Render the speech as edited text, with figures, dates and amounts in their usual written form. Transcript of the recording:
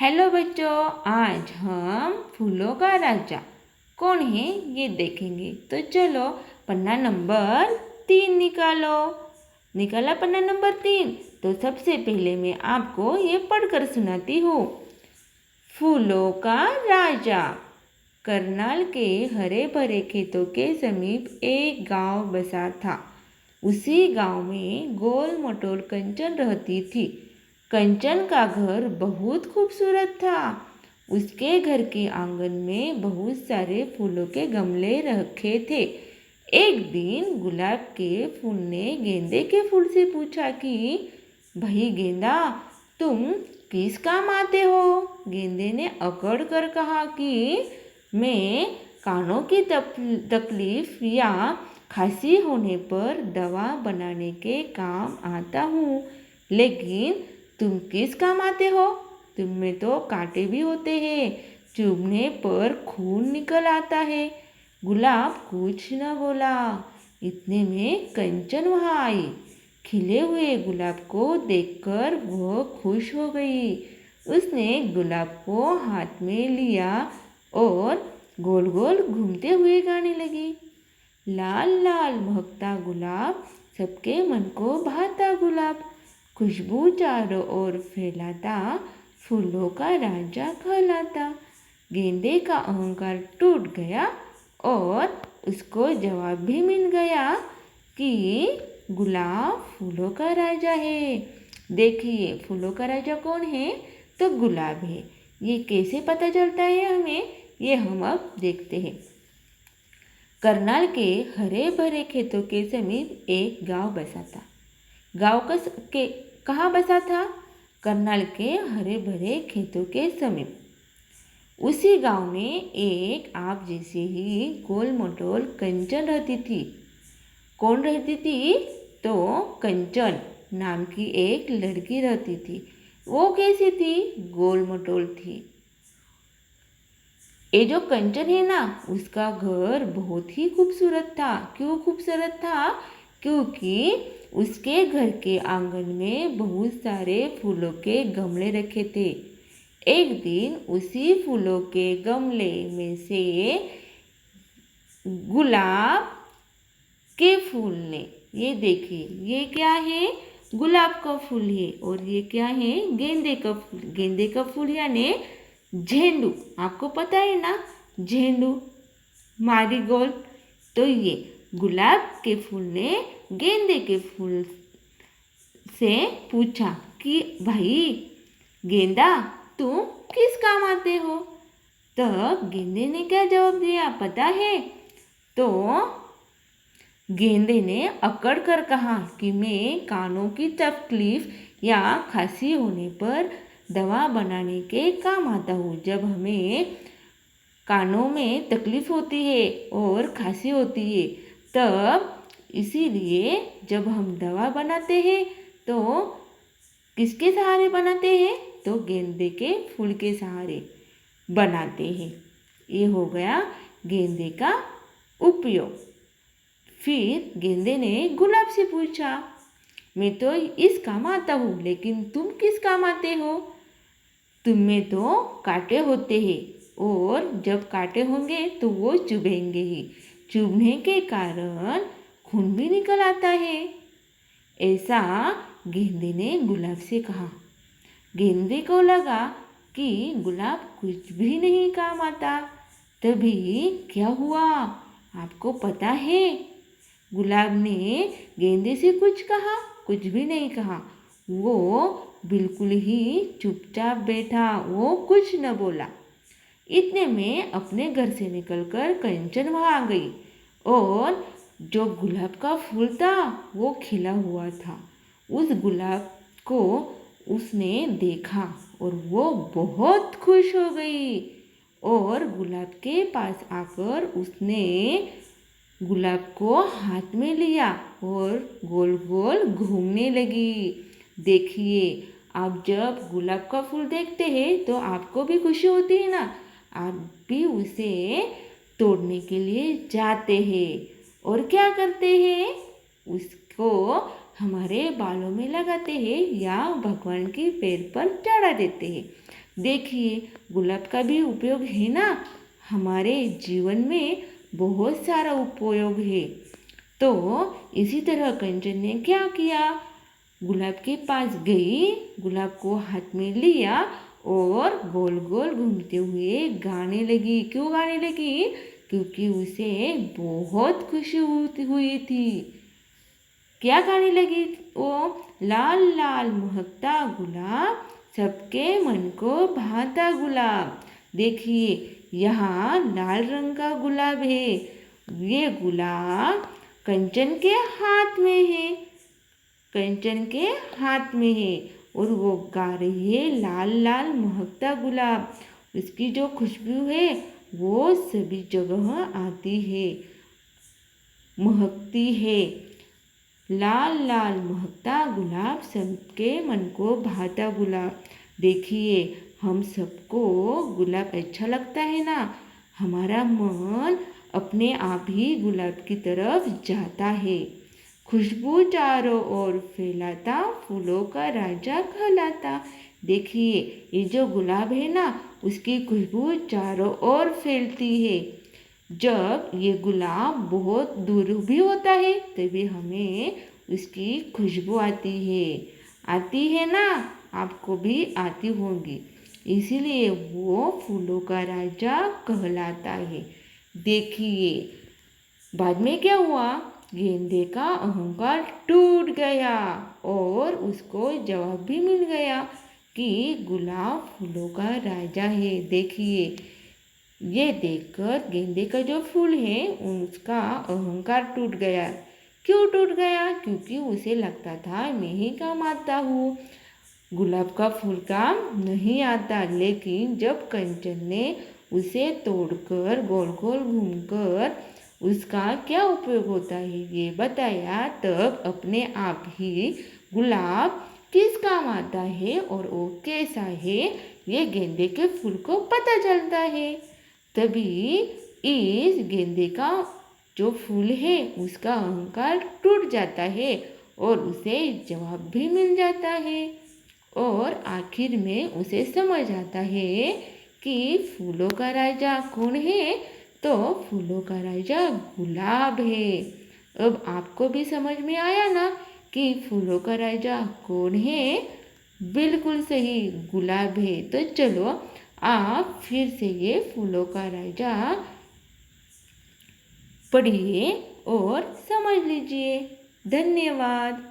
Hello बच्चों, आज हम फूलों का राजा कौन है ये देखेंगे। तो चलो पन्ना नंबर 3 निकालो। निकाला पन्ना नंबर 3। तो सबसे पहले मैं आपको ये पढ़कर सुनाती हूँ। फूलों का राजा। करनाल के हरे भरे खेतों के समीप एक गांव बसा था। उसी गांव में गोल मटोल कंचन रहती थी। कंचन का घर बहुत खूबसूरत था। उसके घर के आंगन में बहुत सारे फूलों के गमले रखे थे। एक दिन गुलाब के फूल ने गेंदे के फूल से पूछा कि भाई गेंदा, तुम किस काम आते हो? गेंदे ने अकड़ कर कहा कि मैं कानों की तकलीफ या खांसी होने पर दवा बनाने के काम आता हूँ। लेकिन तुम किस काम आते हो? तुम में तो कांटे भी होते हैं, चुभने पर खून निकल आता है। गुलाब कुछ न बोला। इतने में कंचन वहाँ आई। खिले हुए गुलाब को देखकर वह खुश हो गई। उसने गुलाब को हाथ में लिया और गोल गोल घूमते हुए गाने लगी। लाल लाल महकता गुलाब, सबके मन को भाता गुलाब, खुशबू चारों ओर फैलाता, फूलों का राजा कहलाता। गेंदे का अहंकार टूट गया और उसको जवाब भी मिल गया कि गुलाब फूलों का राजा है। देखिए फूलों का राजा कौन है? तो गुलाब है। ये कैसे पता चलता है हमें? ये हम अब देखते हैं। करनाल के हरे भरे खेतों के समीप एक गांव बसा था। गांव के कहाँ बसा था? करनाल के हरे भरे खेतों के समीप। उसी गांव में एक आप जैसे ही गोल मटोल कंचन रहती थी। कौन रहती थी? तो कंचन नाम की एक लड़की रहती थी। वो कैसी थी? गोल मटोल थी। ये जो कंचन है ना, उसका घर बहुत ही खूबसूरत था। क्यों खूबसूरत था? क्योंकि उसके घर के आंगन में बहुत सारे फूलों के गमले रखे थे। एक दिन उसी फूलों के गमले में से गुलाब के फूल ने, ये देखिए ये क्या है? गुलाब का फूल है। और ये क्या है? गेंदे का फूल। गेंदे का फूल यानी झेंडू। आपको पता है ना, झेंडू, मारीगोल्ड। तो ये गुलाब के फूल ने गेंदे के फूल से पूछा कि भाई गेंदा, तुम किस काम आते हो? तब गेंदे ने क्या जवाब दिया पता है? तो गेंदे ने अकड़ कर कहा कि मैं कानों की तकलीफ या खांसी होने पर दवा बनाने के काम आता हूँ। जब हमें कानों में तकलीफ होती है और खांसी होती है, तब इसीलिए जब हम दवा बनाते हैं तो किसके सहारे बनाते हैं? तो गेंदे के फूल के सहारे बनाते हैं। ये हो गया गेंदे का उपयोग। फिर गेंदे ने गुलाब से पूछा, मैं तो इस काम आता हूँ, लेकिन तुम किस काम आते हो? तुम में तो कांटे होते हैं और जब कांटे होंगे तो वो चुभेंगे ही। चुभने के कारण खून भी निकल आता है। ऐसा गेंदे ने गुलाब से कहा। गेंदे को लगा कि गुलाब कुछ भी नहीं काम आता। तभी क्या हुआ आपको पता है? गुलाब ने गेंदे से कुछ कहा? कुछ भी नहीं कहा। वो बिल्कुल ही चुपचाप बैठा, वो कुछ न बोला। इतने में अपने घर से निकलकर कंचन वहाँ आ गई और जो गुलाब का फूल था वो खिला हुआ था। उस गुलाब को उसने देखा और वो बहुत खुश हो गई और गुलाब के पास आकर उसने गुलाब को हाथ में लिया और गोल गोल घूमने लगी। देखिए, आप जब गुलाब का फूल देखते हैं तो आपको भी खुशी होती है ना। आप भी उसे तोड़ने के लिए जाते हैं और क्या करते हैं? उसको हमारे बालों में लगाते हैं या भगवान के पैर पर चढ़ा देते हैं। देखिए, गुलाब का भी उपयोग है ना, हमारे जीवन में बहुत सारा उपयोग है। तो इसी तरह कंचन ने क्या किया, गुलाब के पास गई, गुलाब को हाथ में लिया और गोल गोल घूमते हुए गाने लगी। क्यों गाने लगी? क्योंकि उसे बहुत खुशी हुई थी। क्या गाने लगी वो? लाल लाल महकता गुलाब, सबके मन को भाता गुलाब। देखिए, यहाँ लाल रंग का गुलाब है, ये गुलाब कंचन के हाथ में है, कंचन के हाथ में है और वो गा रही है लाल लाल महकता गुलाब। उसकी जो खुशबू है वो सभी जगह आती है, महकती है। लाल लाल महकता गुलाब, सबके मन को भाता गुलाब। देखिए, हम सबको गुलाब अच्छा लगता है ना, हमारा मन अपने आप ही गुलाब की तरफ जाता है। खुशबू चारों ओर फैलाता, फूलों का राजा कहलाता। देखिए, ये जो गुलाब है ना, उसकी खुशबू चारों ओर फैलती है। जब ये गुलाब बहुत दूर भी होता है तभी हमें उसकी खुशबू आती है ना, आपको भी आती होगी, इसीलिए वो फूलों का राजा कहलाता है। देखिए, बाद में क्या हुआ, गेंदे का अहंकार टूट गया और उसको जवाब भी मिल गया कि गुलाब फूलों का राजा है। देखिए, ये देखकर गेंदे का जो फूल है उसका अहंकार टूट गया। क्यों टूट गया? क्योंकि उसे लगता था मैं ही काम आता हूँ, गुलाब का फूल काम नहीं आता। लेकिन जब कंचन ने उसे तोड़कर गोल गोल घूमकर उसका क्या उपयोग होता है ये बताया, तब अपने आप ही गुलाब किस काम आता है और वो कैसा है ये गेंदे के फूल को पता चलता है। तभी इस गेंदे का जो फूल है उसका अहंकार टूट जाता है और उसे जवाब भी मिल जाता है और आखिर में उसे समझ आता है कि फूलों का राजा कौन है, तो फूलों का राजा गुलाब है। अब आपको भी समझ में आया ना कि फूलों का राजा कौन है? बिल्कुल सही, गुलाब है। तो चलो आप फिर से ये फूलों का राजा पढ़िए और समझ लीजिए। धन्यवाद।